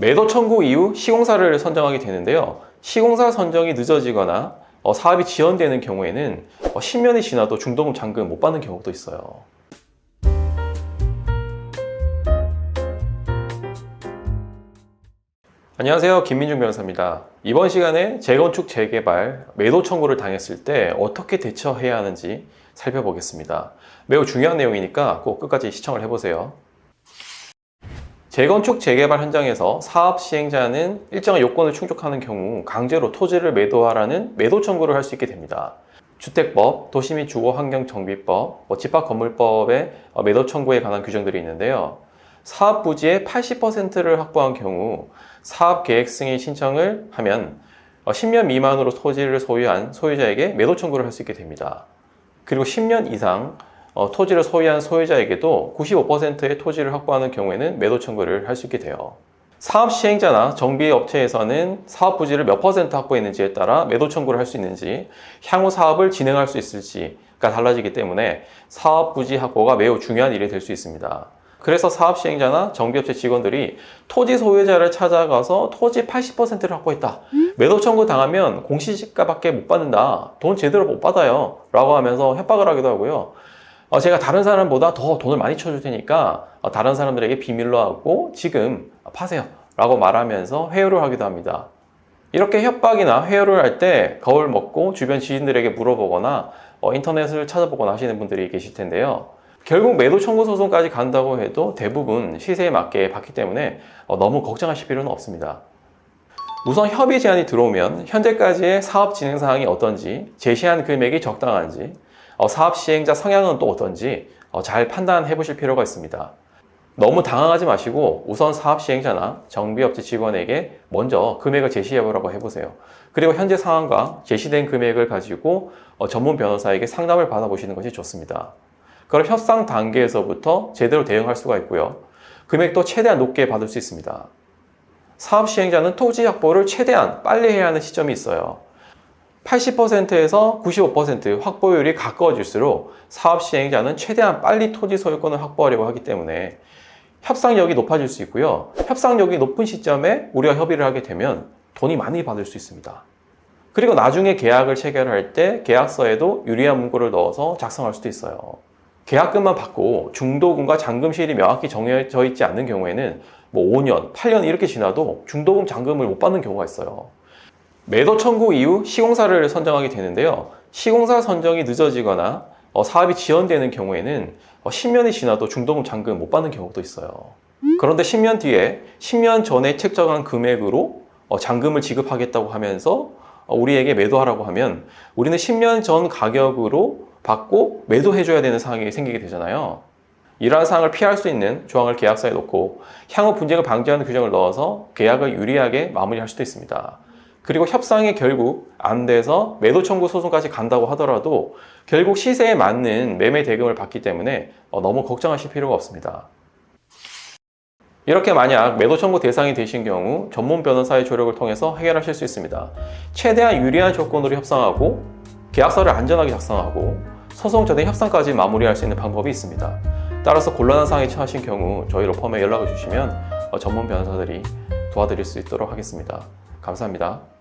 매도 청구 이후 시공사를 선정하게 되는데요. 시공사 선정이 늦어지거나 사업이 지연되는 경우에는 10년이 지나도 중도금 잔금 못 받는 경우도 있어요. 안녕하세요, 김민중 변호사입니다. 이번 시간에 재건축 재개발 매도 청구를 당했을 때 어떻게 대처해야 하는지 살펴보겠습니다. 매우 중요한 내용이니까 꼭 끝까지 시청을 해보세요. 재건축 재개발 현장에서 사업 시행자는 일정한 요건을 충족하는 경우 강제로 토지를 매도하라는 매도 청구를 할 수 있게 됩니다. 주택법, 도시 및 주거환경정비법, 집합건물법의 매도 청구에 관한 규정들이 있는데요. 사업 부지의 80%를 확보한 경우 사업계획 승인 신청을 하면 10년 미만으로 토지를 소유한 소유자에게 매도 청구를 할 수 있게 됩니다. 그리고 10년 이상 토지를 소유한 소유자에게도 95%의 토지를 확보하는 경우에는 매도 청구를 할 수 있게 돼요. 사업 시행자나 정비업체에서는 사업 부지를 몇 퍼센트 확보했는지에 따라 매도 청구를 할 수 있는지, 향후 사업을 진행할 수 있을지가 달라지기 때문에 사업 부지 확보가 매우 중요한 일이 될 수 있습니다. 그래서 사업 시행자나 정비업체 직원들이 토지 소유자를 찾아가서 토지 80%를 확보했다. 매도 청구 당하면 공시지가밖에 못 받는다. 돈 제대로 못 받아요. 라고 하면서 협박을 하기도 하고요. 제가 다른 사람보다 더 돈을 많이 쳐줄 테니까 다른 사람들에게 비밀로 하고 지금 파세요. 라고 말하면서 회유를 하기도 합니다. 이렇게 협박이나 회유를 할 때 겁을 먹고 주변 지인들에게 물어보거나 인터넷을 찾아보거나 하시는 분들이 계실 텐데요. 결국 매도 청구 소송까지 간다고 해도 대부분 시세에 맞게 받기 때문에 너무 걱정하실 필요는 없습니다. 우선 협의 제안이 들어오면 현재까지의 사업 진행 사항이 어떤지, 제시한 금액이 적당한지, 사업 시행자 성향은 또 어떤지 잘 판단해 보실 필요가 있습니다. 너무 당황하지 마시고 우선 사업 시행자나 정비업체 직원에게 먼저 금액을 제시해 보라고 해보세요. 그리고 현재 상황과 제시된 금액을 가지고 전문 변호사에게 상담을 받아보시는 것이 좋습니다. 그럼 협상 단계에서부터 제대로 대응할 수가 있고요. 금액도 최대한 높게 받을 수 있습니다. 사업 시행자는 토지 확보를 최대한 빨리 해야 하는 시점이 있어요. 80%에서 95% 확보율이 가까워질수록 사업 시행자는 최대한 빨리 토지 소유권을 확보하려고 하기 때문에 협상력이 높아질 수 있고요. 협상력이 높은 시점에 우리가 협의를 하게 되면 돈이 많이 받을 수 있습니다. 그리고 나중에 계약을 체결할 때 계약서에도 유리한 문구를 넣어서 작성할 수도 있어요. 계약금만 받고 중도금과 잔금 시일이 명확히 정해져 있지 않는 경우에는 5년, 8년 이렇게 지나도 중도금, 잔금을 못 받는 경우가 있어요. 매도 청구 이후 시공사를 선정하게 되는데요. 시공사 선정이 늦어지거나 사업이 지연되는 경우에는 10년이 지나도 중도금, 잔금 못 받는 경우도 있어요. 그런데 10년 뒤에 10년 전에 책정한 금액으로 잔금을 지급하겠다고 하면서 우리에게 매도하라고 하면 우리는 10년 전 가격으로 받고 매도해줘야 되는 상황이 생기게 되잖아요. 이러한 상황을 피할 수 있는 조항을 계약서에 넣고 향후 분쟁을 방지하는 규정을 넣어서 계약을 유리하게 마무리할 수도 있습니다. 그리고 협상이 결국 안 돼서 매도 청구 소송까지 간다고 하더라도 결국 시세에 맞는 매매 대금을 받기 때문에 너무 걱정하실 필요가 없습니다. 이렇게 만약 매도 청구 대상이 되신 경우 전문 변호사의 조력을 통해서 해결하실 수 있습니다. 최대한 유리한 조건으로 협상하고 계약서를 안전하게 작성하고 소송 전에 협상까지 마무리할 수 있는 방법이 있습니다. 따라서 곤란한 상황에 처하신 경우 저희 로펌에 연락을 주시면 전문 변호사들이 도와드릴 수 있도록 하겠습니다. 감사합니다.